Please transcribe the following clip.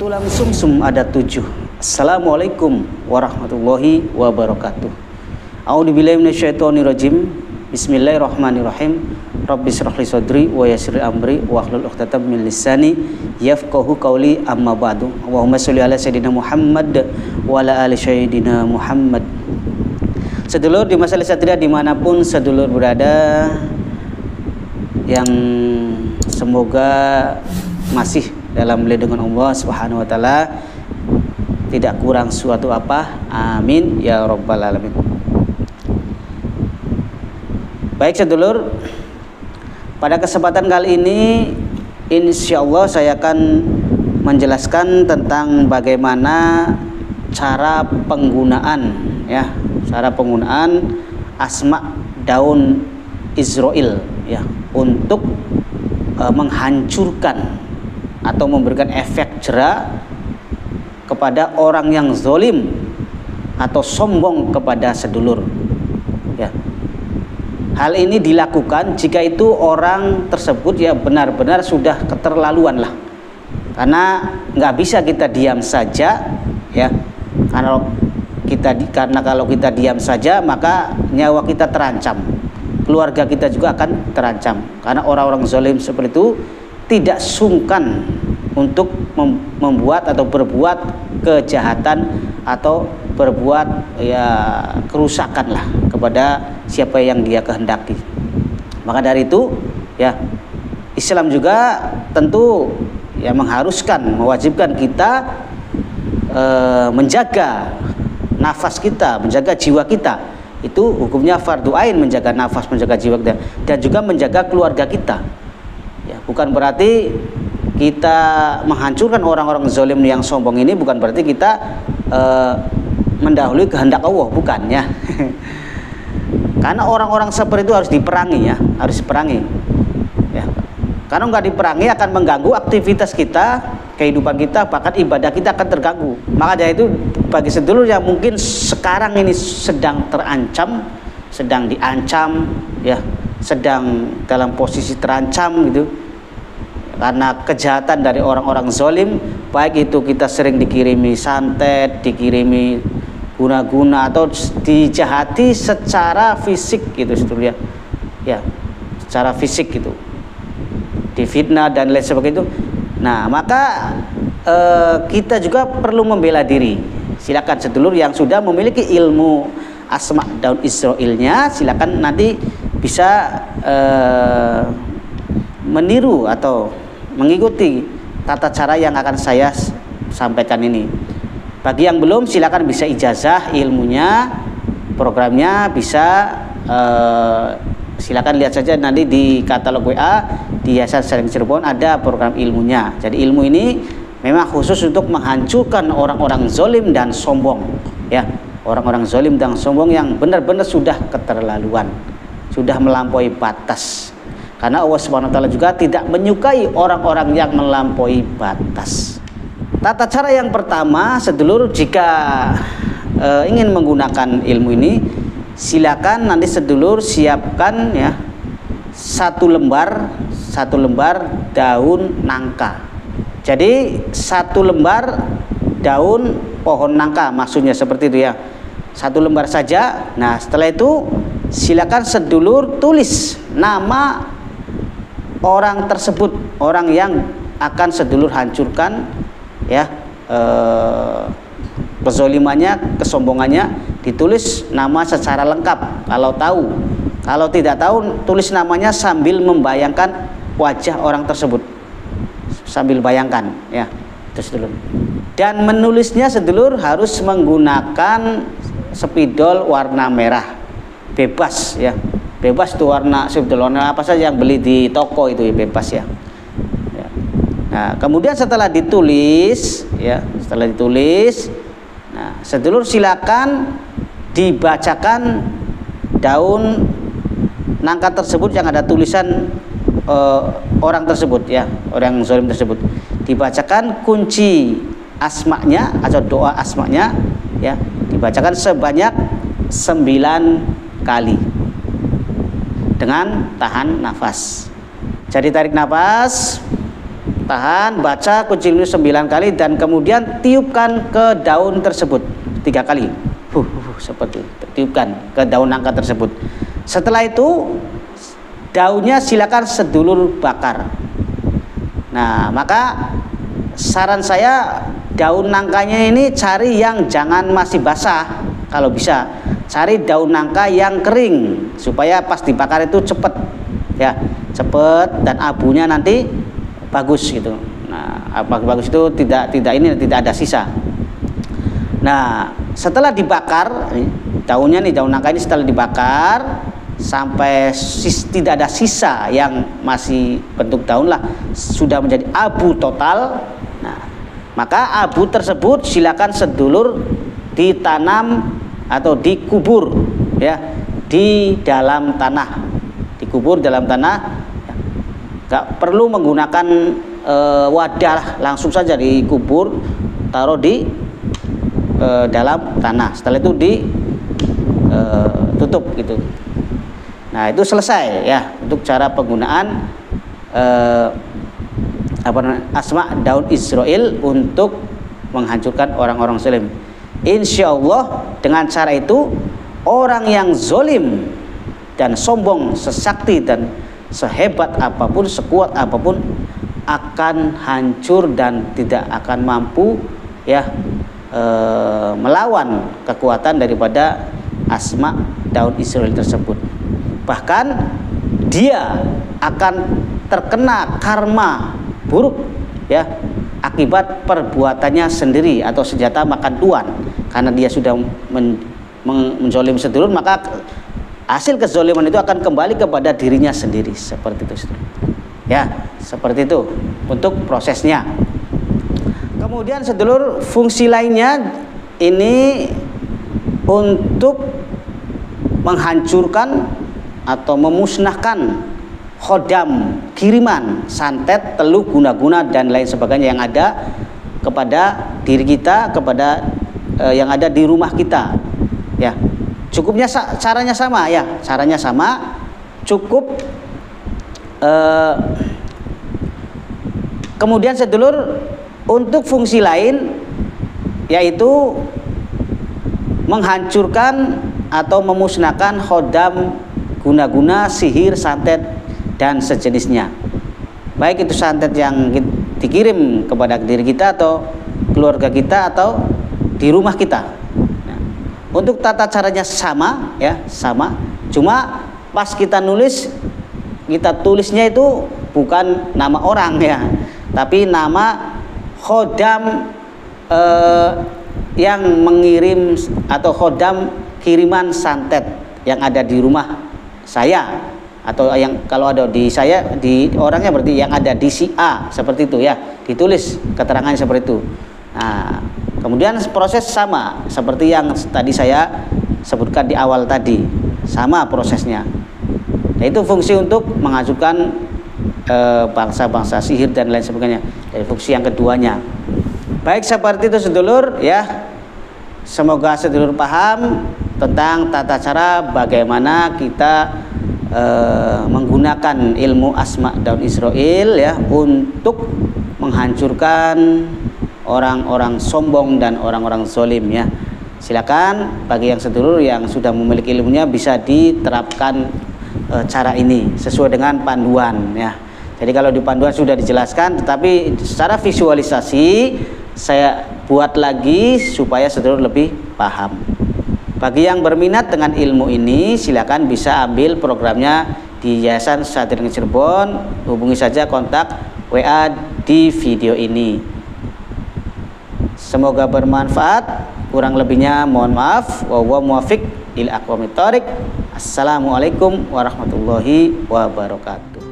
Tulang sumsum ada 7. Assalamualaikum warahmatullahi wabarakatuh. A'udzubillahi minasyaitonirrajim. Bismillahirrahmanirrahim. Rabbis shrahli sadri wa yassir amri wahlul 'uqdatam min lisani yafqahu qawli, amma ba'du. Allahumma sholli ala sayidina Muhammad wa ala ali sayidina Muhammad. Sedulur di masalah satria dimanapun sedulur berada, yang semoga masih dalam lindungan Allah Subhanahu wa taala, tidak kurang suatu apa. Amin ya rabbal alamin. Baik sedulur, pada kesempatan kali ini insya Allah saya akan menjelaskan tentang bagaimana cara penggunaan asma daun Israel ya, untuk menghancurkan atau memberikan efek jera kepada orang yang zalim atau sombong kepada sedulur ya. Hal ini dilakukan jika itu orang tersebut ya benar-benar sudah keterlaluan lah, karena nggak bisa kita diam saja ya, karena kalau kita diam saja maka nyawa kita terancam, keluarga kita juga akan terancam, karena orang-orang zalim seperti itu tidak sungkan untuk membuat atau berbuat kejahatan atau berbuat ya kerusakan lah kepada siapa yang dia kehendaki. Maka dari itu ya, Islam juga tentu ya mewajibkan kita menjaga nafas kita, menjaga jiwa kita. Itu hukumnya fardu ain, menjaga nafas, menjaga jiwa kita, dan juga menjaga keluarga kita. Ya, bukan berarti kita menghancurkan orang-orang zalim yang sombong ini, bukan berarti kita mendahului kehendak Allah, bukan ya. Karena orang-orang seperti itu harus diperangi ya, harus diperangi. Ya. Karena nggak diperangi akan mengganggu aktivitas kita, kehidupan kita, bahkan ibadah kita akan terganggu. Maka dari itu bagi sedulur yang mungkin sekarang ini sedang terancam, sedang diancam ya, sedang dalam posisi terancam gitu karena kejahatan dari orang-orang zalim, baik itu kita sering dikirimi santet, dikirimi guna-guna, atau dijahati secara fisik gitu sebetulnya ya, secara fisik gitu, difitnah dan lain sebagainya itu. Nah maka kita juga perlu membela diri. Silakan sedulur yang sudah memiliki ilmu asma daun Israilnya, silakan nanti bisa meniru atau mengikuti tata cara yang akan saya sampaikan ini. Bagi yang belum, silakan bisa ijazah ilmunya, programnya bisa silakan lihat saja nanti di katalog WA di Yayasan Salim Cirebon ada program ilmunya. Jadi ilmu ini memang khusus untuk menghancurkan orang-orang zalim dan sombong ya, orang-orang zalim dan sombong yang benar-benar sudah keterlaluan, sudah melampaui batas. Karena Allah Subhanahu wa taala juga tidak menyukai orang-orang yang melampaui batas. Tata cara yang pertama, sedulur, jika ingin menggunakan ilmu ini, silakan nanti sedulur siapkan ya satu lembar daun nangka. Jadi satu lembar daun pohon nangka, maksudnya seperti itu ya, satu lembar saja. Nah setelah itu silakan sedulur tulis nama orang tersebut, orang yang akan sedulur hancurkan ya, kezolimannya, kesombongannya, ditulis nama secara lengkap kalau tahu. Kalau tidak tahu, tulis namanya sambil membayangkan wajah orang tersebut, sambil bayangkan ya, itu sedulur. Dan menulisnya sedulur harus menggunakan spidol warna merah, bebas ya, bebas tuh warna spidol warna apa saja yang beli di toko itu ya, bebas ya. Nah kemudian setelah ditulis ya, nah sedulur silakan dibacakan daun nangka tersebut yang ada tulisan orang tersebut ya, orang zalim tersebut, dibacakan kunci asma'nya atau doa asma'nya ya, dibacakan sebanyak 9 kali dengan tahan nafas. Jadi tarik nafas, tahan, baca kunci ilmu 9 kali, dan kemudian tiupkan ke daun tersebut 3 kali. Seperti itu, tiupkan ke daun nangka tersebut. Setelah itu daunnya silakan sedulur bakar. Nah, maka saran saya daun nangkanya ini cari yang jangan masih basah. Kalau bisa cari daun nangka yang kering supaya pas dibakar itu cepet ya, cepet, dan abunya nanti bagus gitu. Nah, bagus itu tidak ada sisa. Nah, setelah dibakar daunnya nih, daun nangka ini setelah dibakar sampai tidak ada sisa yang masih bentuk daun lah, sudah menjadi abu total. Nah, maka abu tersebut silakan sedulur ditanam atau dikubur ya di dalam tanah, dikubur dalam tanah. Gak perlu menggunakan wadah, langsung saja dikubur, taruh di dalam tanah. Setelah itu ditutup gitu. Nah, itu selesai ya untuk cara penggunaan asma daun Israel untuk menghancurkan orang-orang zalim. Insya Allah dengan cara itu orang yang zolim dan sombong, sesakti dan sehebat apapun, sekuat apapun, akan hancur dan tidak akan mampu ya melawan kekuatan daripada asma daun Israel tersebut. Bahkan dia akan terkena karma buruk ya akibat perbuatannya sendiri atau senjata makan tuan, karena dia sudah menzolim sedulur, maka hasil kezoliman itu akan kembali kepada dirinya sendiri. Seperti itu ya, seperti itu untuk prosesnya. Kemudian sedulur, fungsi lainnya ini untuk menghancurkan atau memusnahkan khodam, kiriman, santet, teluh, guna-guna dan lain sebagainya yang ada kepada diri kita, kepada yang ada di rumah kita ya. Cukupnya caranya sama ya, caranya sama, cukup kemudian sedulur untuk fungsi lain yaitu menghancurkan atau memusnahkan khodam, guna-guna, sihir, santet dan sejenisnya, baik itu santet yang dikirim kepada diri kita atau keluarga kita atau di rumah kita. Nah, untuk tata caranya sama ya, sama, cuma pas kita nulis, kita tulisnya itu bukan nama orang ya, tapi nama khodam yang mengirim atau khodam kiriman santet yang ada di rumah saya, atau yang kalau ada di saya, di orangnya berarti yang ada di si A, seperti itu ya, ditulis keterangannya seperti itu. Nah, kemudian proses sama seperti yang tadi saya sebutkan di awal tadi, sama prosesnya. Nah, itu fungsi untuk menghancurkan bangsa-bangsa sihir dan lain sebagainya. Dari fungsi yang keduanya. Baik, seperti itu sedulur ya. Semoga sedulur paham tentang tata cara bagaimana kita menggunakan ilmu asma daun Israel ya untuk menghancurkan orang-orang sombong dan orang-orang zolim ya. Silakan bagi yang sedulur yang sudah memiliki ilmunya bisa diterapkan cara ini sesuai dengan panduan ya. Jadi kalau di panduan sudah dijelaskan, tetapi secara visualisasi saya buat lagi supaya sedulur lebih paham. Bagi yang berminat dengan ilmu ini, silakan bisa ambil programnya di Yayasan Satria Cirebon. Hubungi saja kontak WA di video ini. Semoga bermanfaat. Kurang lebihnya mohon maaf. Wallahu muwaffiq ila aqwamit thoriq. Assalamualaikum warahmatullahi wabarakatuh.